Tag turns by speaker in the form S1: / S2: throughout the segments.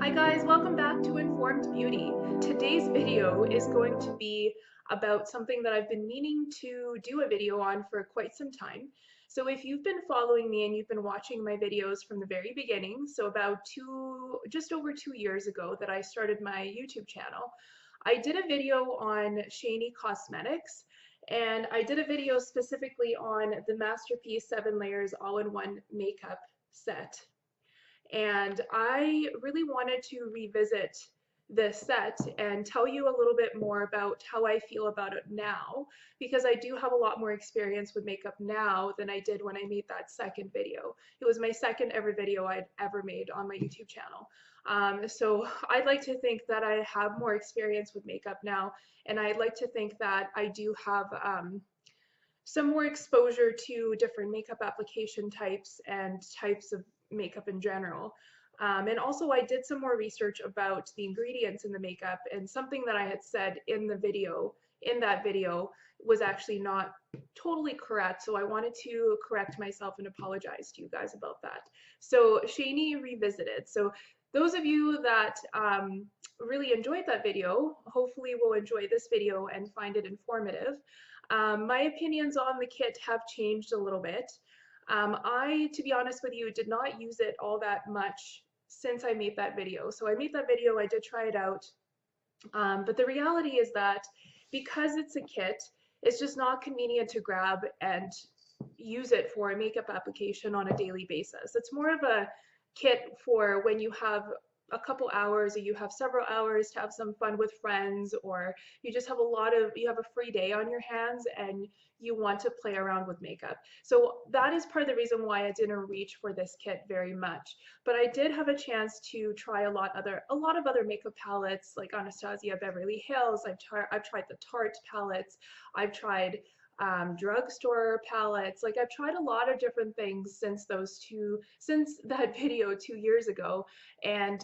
S1: Hi guys, welcome back to Informed Beauty. Today's video is going to be about something that I've been meaning to do a video on for quite some time. So if you've been following me and you've been watching my videos from the very beginning, so about just over 2 years ago that I started my YouTube channel, I did a video on Shany Cosmetics, and I did a video specifically on the Masterpiece 7 Layers All-in-One Makeup Set. And I really wanted to revisit this set and tell you a little bit more about how I feel about it now, because I do have a lot more experience with makeup now than I did when I made that second video. It was my second ever video I'd ever made on my YouTube channel. So I'd like to think that I have more experience with makeup now, and I'd like to think that I do have some more exposure to different makeup application types and types of makeup in general. And also I did some more research about the ingredients in the makeup, and something that I had said in that video was actually not totally correct. So I wanted to correct myself and apologize to you guys about that. So Shany Revisited. So those of you that really enjoyed that video, hopefully will enjoy this video and find it informative. My opinions on the kit have changed a little bit. To be honest with you, did not use it all that much since I made that video. So I made that video, I did try it out, but the reality is that because it's a kit, it's just not convenient to grab and use it for a makeup application on a daily basis. It's more of a kit for when you have a couple hours or you have several hours to have some fun with friends, or you just have you have a free day on your hands and you want to play around with makeup. So that is part of the reason why I didn't reach for this kit very much. But I did have a chance to try a lot of other makeup palettes like Anastasia Beverly Hills. I've tried the Tarte palettes. I've tried drugstore palettes. Like I've tried a lot of different things since that video 2 years ago, and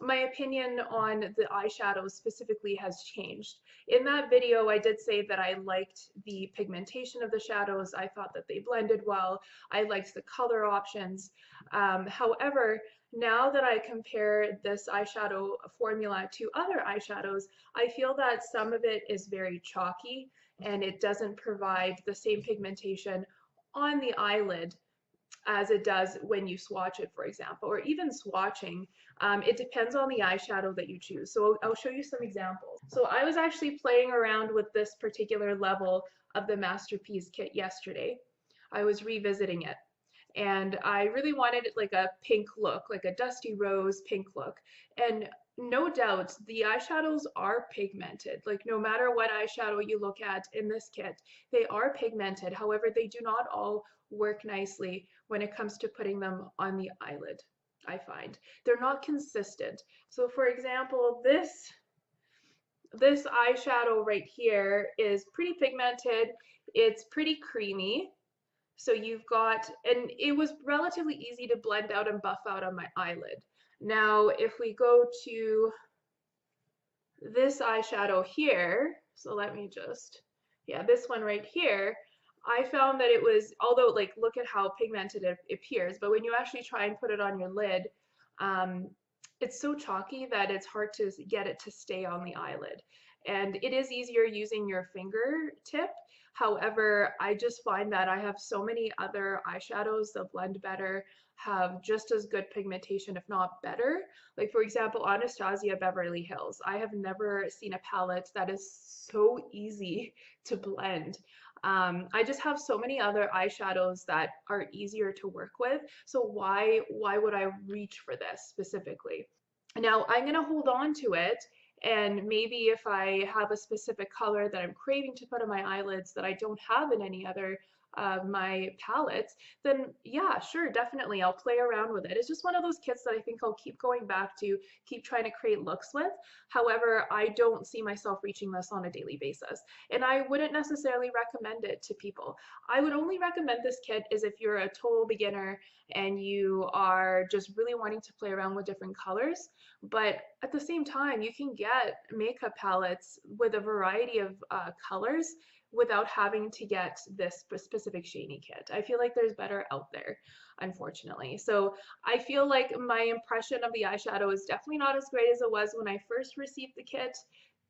S1: my opinion on the eyeshadows specifically has changed. In that video, I did say that I liked the pigmentation of the shadows. I thought that they blended well. I liked the color options. However, now that I compare this eyeshadow formula to other eyeshadows, I feel that some of it is very chalky and it doesn't provide the same pigmentation on the eyelid as it does when you swatch it, for example, or even swatching. It depends on the eyeshadow that you choose. So I'll show you some examples. So I was actually playing around with this particular level of the Masterpiece kit yesterday. I was revisiting it, and I really wanted it like a pink look, like a dusty rose pink look. And no doubt the eyeshadows are pigmented. Like no matter what eyeshadow you look at in this kit, they are pigmented. However, they do not all work nicely when it comes to putting them on the eyelid. I find they're not consistent. So for example, this eyeshadow right here is pretty pigmented. It's pretty creamy. So you've got, and it was relatively easy to blend out and buff out on my eyelid. Now, if we go to this eyeshadow here, so let me just, yeah, this one right here, I found that it was, although like look at how pigmented it appears, but when you actually try and put it on your lid, it's so chalky that it's hard to get it to stay on the eyelid. And it is easier using your fingertip. However, I just find that I have so many other eyeshadows that blend better, have just as good pigmentation, if not better. Like for example, Anastasia Beverly Hills. I have never seen a palette that is so easy to blend. I just have so many other eyeshadows that are easier to work with. So why would I reach for this specifically? Now I'm gonna hold on to it, and maybe if I have a specific color that I'm craving to put on my eyelids that I don't have in any other of my palettes, then yeah, sure, definitely I'll play around with it. It's just one of those kits that I think I'll keep going back to, keep trying to create looks with. However, I don't see myself reaching this on a daily basis, and I wouldn't necessarily recommend it to people. I would only recommend this kit is if you're a total beginner and you are just really wanting to play around with different colors. But at the same time, you can get makeup palettes with a variety of colors without having to get this specific Shany kit. I feel like there's better out there, unfortunately. So I feel like my impression of the eyeshadow is definitely not as great as it was when I first received the kit,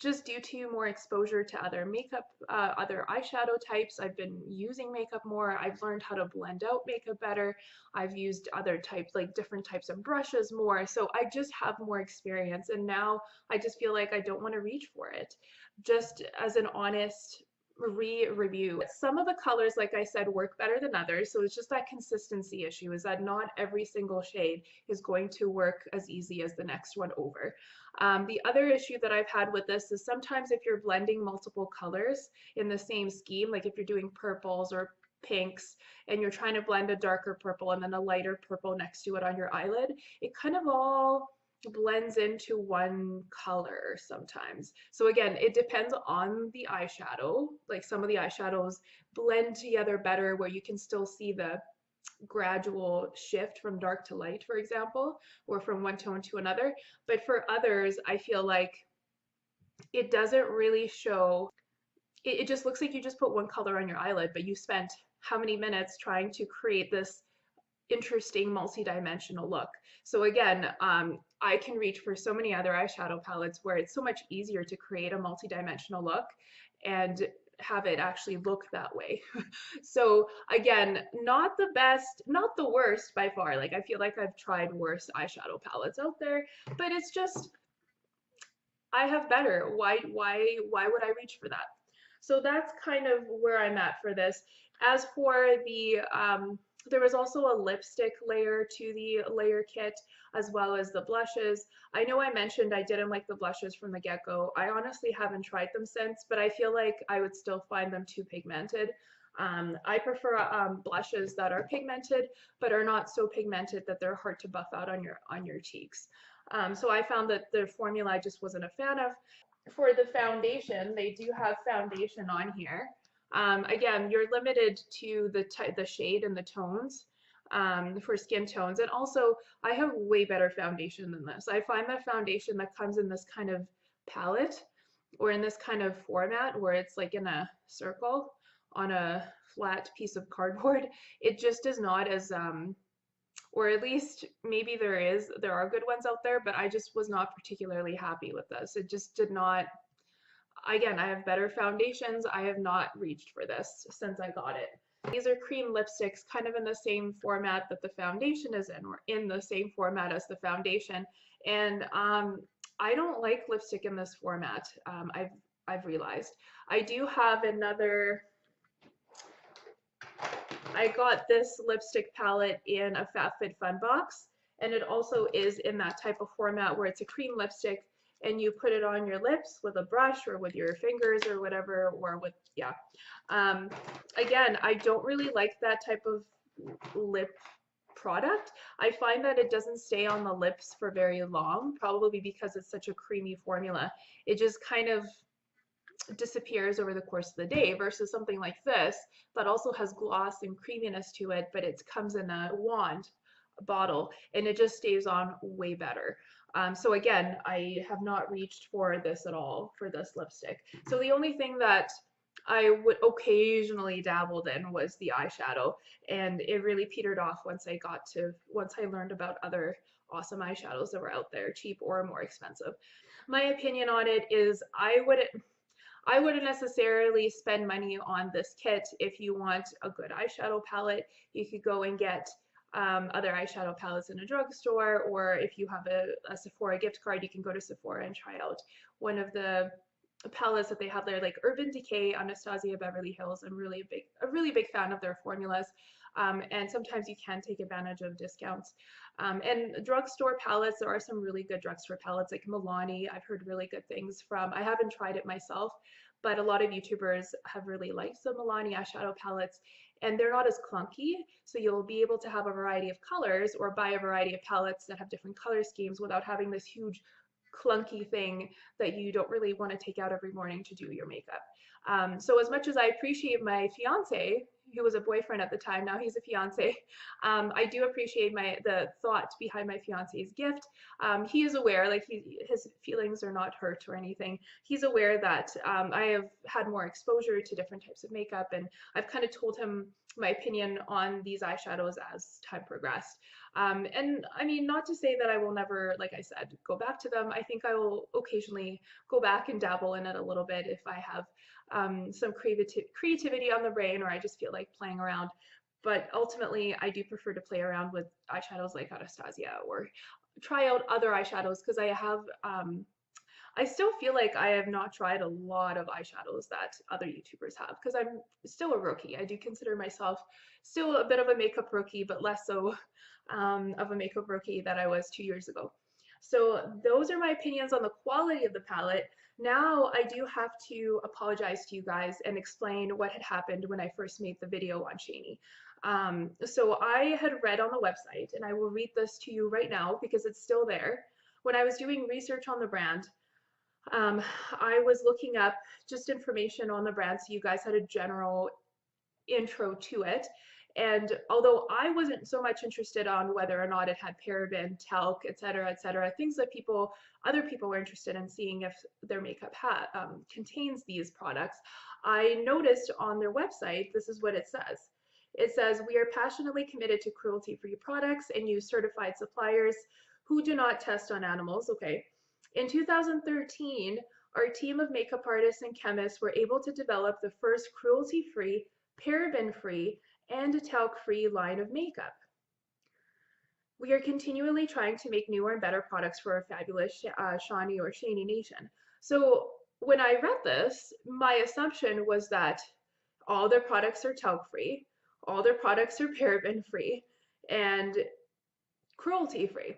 S1: just due to more exposure to other makeup, other eyeshadow types. I've been using makeup more. I've learned how to blend out makeup better. I've used other types, like different types of brushes more. So I just have more experience. And now I just feel like I don't want to reach for it. Just as an honest review. Some of the colors, like I said, work better than others. So it's just that consistency issue, is that not every single shade is going to work as easy as the next one over. The other issue that I've had with this is sometimes if you're blending multiple colors in the same scheme, like if you're doing purples or pinks and you're trying to blend a darker purple and then a lighter purple next to it on your eyelid, it kind of all blends into one color sometimes. So again, it depends on the eyeshadow. Like some of the eyeshadows blend together better where you can still see the gradual shift from dark to light, for example, or from one tone to another. But for others, I feel like it doesn't really show. It just looks like you just put one color on your eyelid, but you spent how many minutes trying to create this interesting multi-dimensional look. So again, I can reach for so many other eyeshadow palettes where it's so much easier to create a multi-dimensional look and have it actually look that way. So again, not the best, not the worst by far. Like I feel like I've tried worse eyeshadow palettes out there, but it's just, I have better. Why would I reach for that? So that's kind of where I'm at for this. As for the, there was also a lipstick layer to the layer kit, as well as the blushes. I know I mentioned I didn't like the blushes from the get-go. I honestly haven't tried them since, but I feel like I would still find them too pigmented. I prefer blushes that are pigmented, but are not so pigmented that they're hard to buff out on your cheeks. So I found that the formula I just wasn't a fan of. For the foundation, they do have foundation on here. Again, you're limited to the shade and the tones for skin tones. And also, I have way better foundation than this. I find the foundation that comes in this kind of palette or in this kind of format where it's like in a circle on a flat piece of cardboard, it just is not as or at least maybe there are good ones out there, but I just was not particularly happy with this. It just did not, again, I have better foundations. I have not reached for this since I got it. These are cream lipsticks, kind of in the same format that the foundation is in, or in the same format as the foundation. And I don't like lipstick in this format. I've realized. I do have another. I got this lipstick palette in a FabFitFun box, and it also is in that type of format where it's a cream lipstick and you put it on your lips with a brush or with your fingers or whatever, or with, yeah. Again, I don't really like that type of lip product. I find that it doesn't stay on the lips for very long, probably because it's such a creamy formula. It just kind of disappears over the course of the day, versus something like this that also has gloss and creaminess to it, but it comes in a wand bottle and it just stays on way better. So again, I have not reached for this at all for this lipstick. So the only thing that I would occasionally dabbled in was the eyeshadow, and it really petered off once I learned about other awesome eyeshadows that were out there, cheap or more expensive. My opinion on it is I wouldn't necessarily spend money on this kit. If you want a good eyeshadow palette, you could go and get other eyeshadow palettes in a drugstore, or if you have a Sephora gift card, you can go to Sephora and try out one of the palettes that they have there, like Urban Decay, Anastasia Beverly Hills. I'm a really big fan of their formulas. And sometimes you can take advantage of discounts. And drugstore palettes, there are some really good drugstore palettes like Milani. I've heard really good things from. I haven't tried it myself, but a lot of YouTubers have really liked the Milani eyeshadow palettes, and they're not as clunky. So you'll be able to have a variety of colors or buy a variety of palettes that have different color schemes without having this huge clunky thing that you don't really want to take out every morning to do your makeup. So as much as I appreciate my fiance he was a boyfriend at the time. Now he's a fiance. I do appreciate the thought behind my fiance's gift. He is aware, like his feelings are not hurt or anything. He's aware that I have had more exposure to different types of makeup, and I've kind of told him my opinion on these eyeshadows as time progressed. And I mean, not to say that I will never, like I said, go back to them. I think I will occasionally go back and dabble in it a little bit if I have some creativity on the brain, or I just feel like playing around. But ultimately, I do prefer to play around with eyeshadows like Anastasia, or try out other eyeshadows, because I still feel like I have not tried a lot of eyeshadows that other YouTubers have, because I'm still a rookie. I do consider myself still a bit of a makeup rookie, but less so of a makeup rookie that I was 2 years ago. So those are my opinions on the quality of the palette. Now I do have to apologize to you guys and explain what had happened when I first made the video on Shany. So I had read on the website, and I will read this to you right now because it's still there. When I was doing research on the brand, I was looking up just information on the brand, so you guys had a general intro to it. And although I wasn't so much interested on whether or not it had paraben, talc, etc., things that other people were interested in seeing if their makeup contains these products, I noticed on their website, this is what it says. It says, "We are passionately committed to cruelty-free products and use certified suppliers who do not test on animals." Okay. In 2013, our team of makeup artists and chemists were able to develop the first cruelty-free, paraben-free, and talc-free line of makeup. We are continually trying to make newer and better products for our fabulous Shany or Shany Nation. So when I read this, my assumption was that all their products are talc-free, all their products are paraben-free, and cruelty-free.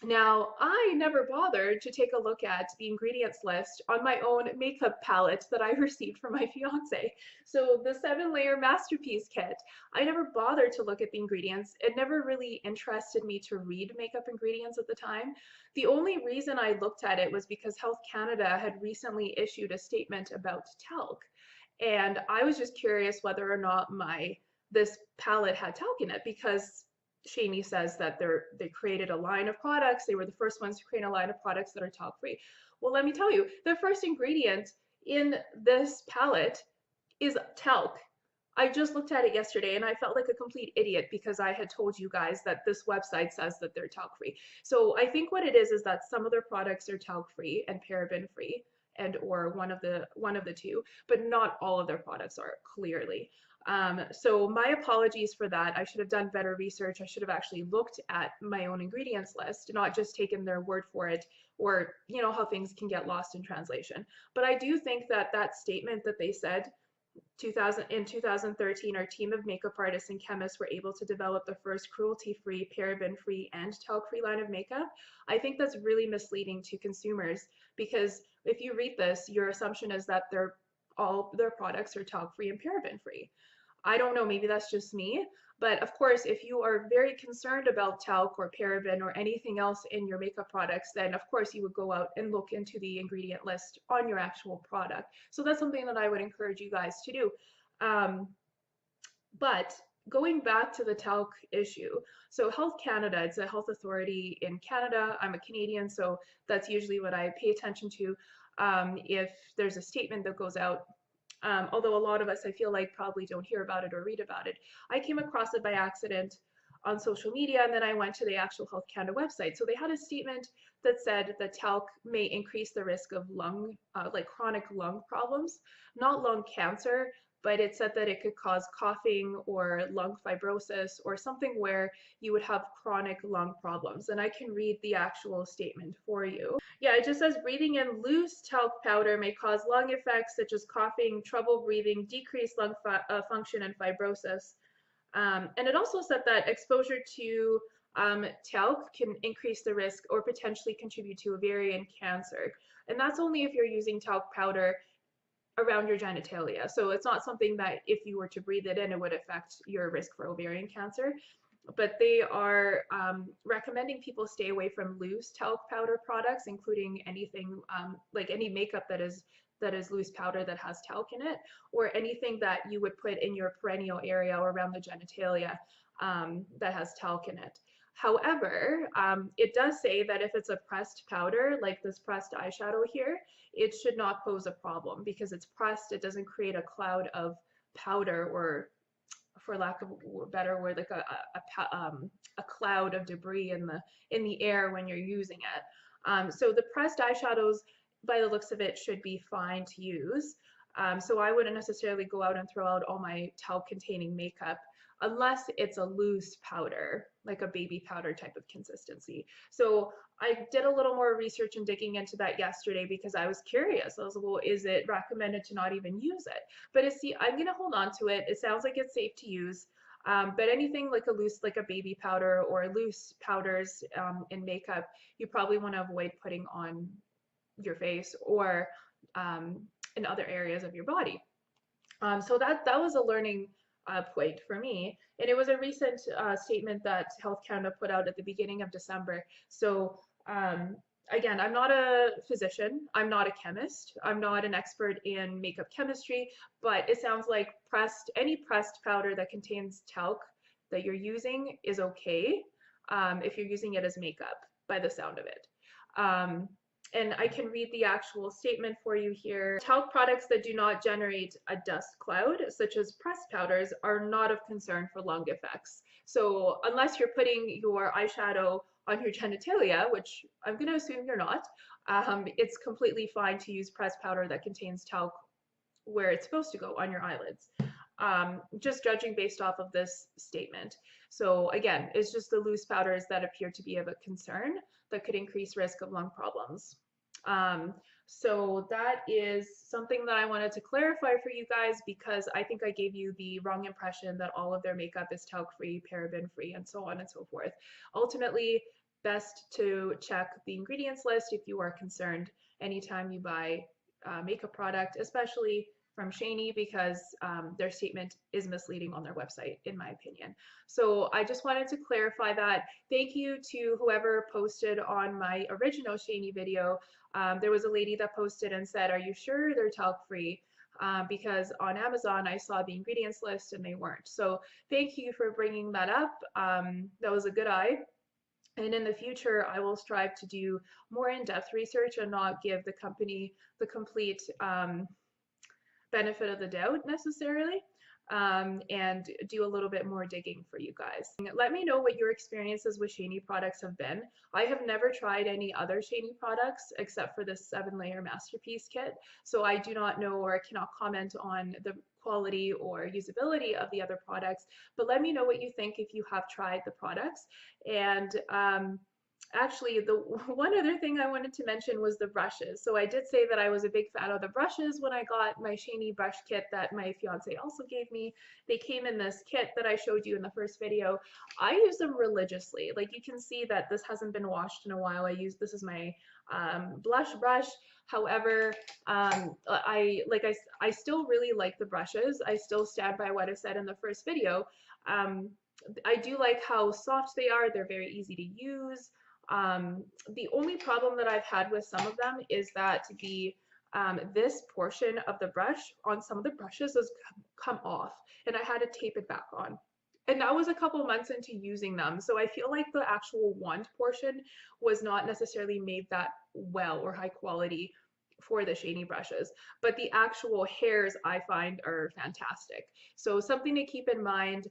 S1: Now, I never bothered to take a look at the ingredients list on my own makeup palette that I received from my fiance. So the 7-layer masterpiece kit, I never bothered to look at the ingredients. It never really interested me to read makeup ingredients at the time. The only reason I looked at it was because Health Canada had recently issued a statement about talc. And I was just curious whether or not this palette had talc in it, because Shany says that they created a line of products. They were the first ones to create a line of products that are talc-free. Well, let me tell you, the first ingredient in this palette is talc. I just looked at it yesterday and I felt like a complete idiot because I had told you guys that this website says that they're talc-free. So I think what it is that some of their products are talc-free and paraben-free, and or one of the two, but not all of their products are, clearly. So my apologies for that. I should have done better research. I should have actually looked at my own ingredients list, not just taken their word for it, or you know how things can get lost in translation. But I do think that statement that they said, in 2013, our team of makeup artists and chemists were able to develop the first cruelty-free, paraben-free, and talc-free line of makeup. I think that's really misleading to consumers, because if you read this, your assumption is that all their products are talc-free and paraben-free. I don't know, maybe that's just me, but of course, if you are very concerned about talc or paraben or anything else in your makeup products, then of course you would go out and look into the ingredient list on your actual product. So that's something that I would encourage you guys to do. But going back to the talc issue, so Health Canada, it's a health authority in Canada. I'm a Canadian, so that's usually what I pay attention to if there's a statement that goes out. Although a lot of us, I feel like, probably don't hear about it or read about it. I came across it by accident on social media, and then I went to the actual Health Canada website. So they had a statement that said that talc may increase the risk of chronic lung problems, not lung cancer, but it said that it could cause coughing or lung fibrosis or something where you would have chronic lung problems. And I can read the actual statement for you. Yeah, it just says breathing in loose talc powder may cause lung effects such as coughing, trouble breathing, decreased lung function, and fibrosis. And it also said that exposure to talc can increase the risk or potentially contribute to ovarian cancer. And that's only if you're using talc powder around your genitalia. So it's not something that if you were to breathe it in, it would affect your risk for ovarian cancer. But they are recommending people stay away from loose talc powder products, including anything like any makeup that is that is loose powder that has talc in it, or anything that you would put in your perineal area or around the genitalia that has talc in it. However, it does say that if it's a pressed powder, like this pressed eyeshadow here, it should not pose a problem because it's pressed. It doesn't create a cloud of powder, or for lack of a better word, like a cloud of debris in the air when you're using it. So the pressed eyeshadows, by the looks of it, should be fine to use. So I wouldn't necessarily go out and throw out all my talc containing makeup unless it's a loose powder, like a baby powder type of consistency. So I did a little more research and digging into that yesterday because I was curious. I was like, well, is it recommended to not even use it? But I'm going to hold on to it. It sounds like it's safe to use. But anything like a loose, like a baby powder or loose powders in makeup, you probably want to avoid putting on your face or in other areas of your body. So that was a learning point for me, and it was a recent statement that Health Canada put out at the beginning of December. So again, I'm not a physician, I'm not a chemist, I'm not an expert in makeup chemistry, but it sounds like any pressed powder that contains talc that you're using is okay if you're using it as makeup, by the sound of it. And I can read the actual statement for you here. Talc products that do not generate a dust cloud, such as pressed powders, are not of concern for lung effects. So unless you're putting your eyeshadow on your genitalia, which I'm going to assume you're not, it's completely fine to use pressed powder that contains talc where it's supposed to go, on your eyelids. Just judging based off of this statement. So again, it's just the loose powders that appear to be of a concern that could increase risk of lung problems. So that is something that I wanted to clarify for you guys, because I think I gave you the wrong impression that all of their makeup is talc-free, paraben-free, and so on and so forth. Ultimately, best to check the ingredients list if you are concerned anytime you buy a makeup product, especially from Shany, because their statement is misleading on their website, in my opinion. So I just wanted to clarify that. Thank you to whoever posted on my original Shany video. There was a lady that posted and said, "Are you sure they're talc-free?" Because on Amazon I saw the ingredients list and they weren't. So thank you for bringing that up. That was a good eye. And in the future, I will strive to do more in-depth research and not give the company the complete benefit of the doubt necessarily, and do a little bit more digging for you guys. Let me know what your experiences with Shany products have been. I have never tried any other Shany products except for this 7-layer masterpiece kit, so I do not know or cannot comment on the quality or usability of the other products, but let me know what you think if you have tried the products. And actually, the one other thing I wanted to mention was the brushes. So I did say that I was a big fan of the brushes when I got my Shany brush kit that my fiance also gave me. They came in this kit that I showed you in the first video. I use them religiously. Like, you can see that this hasn't been washed in a while. This is my blush brush. However, I still really like the brushes. I still stand by what I said in the first video. I do like how soft they are. They're very easy to use. The only problem that I've had with some of them is that this portion of the brush on some of the brushes has come off, and I had to tape it back on. And that was a couple months into using them, so I feel like the actual wand portion was not necessarily made that well or high quality for the Shany brushes, but the actual hairs I find are fantastic. So something to keep in mind.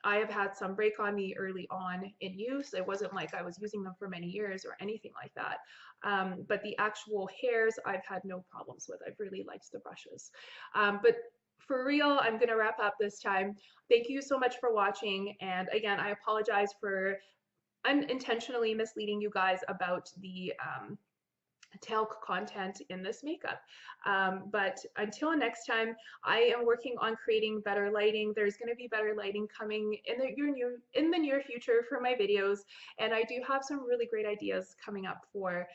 S1: I have had some break on me early on in use. It wasn't like I was using them for many years or anything like that. But the actual hairs I've had no problems with. I've really liked the brushes. But for real, I'm going to wrap up this time. Thank you so much for watching. And again, I apologize for unintentionally misleading you guys about the talc content in this makeup. But until next time, I am working on creating better lighting. There's going to be better lighting coming in the near future for my videos, and I do have some really great ideas coming up for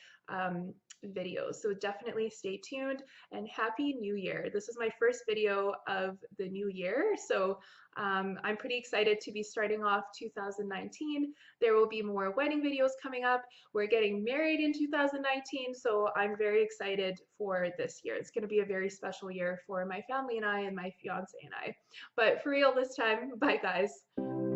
S1: videos, so definitely stay tuned, and Happy New Year. This is my first video of the new year, so I'm pretty excited to be starting off 2019. There will be more wedding videos coming up. We're getting married in 2019, so so I'm very excited for this year. It's going to be a very special year for my family and I and my fiance and I. But for real this time, bye guys.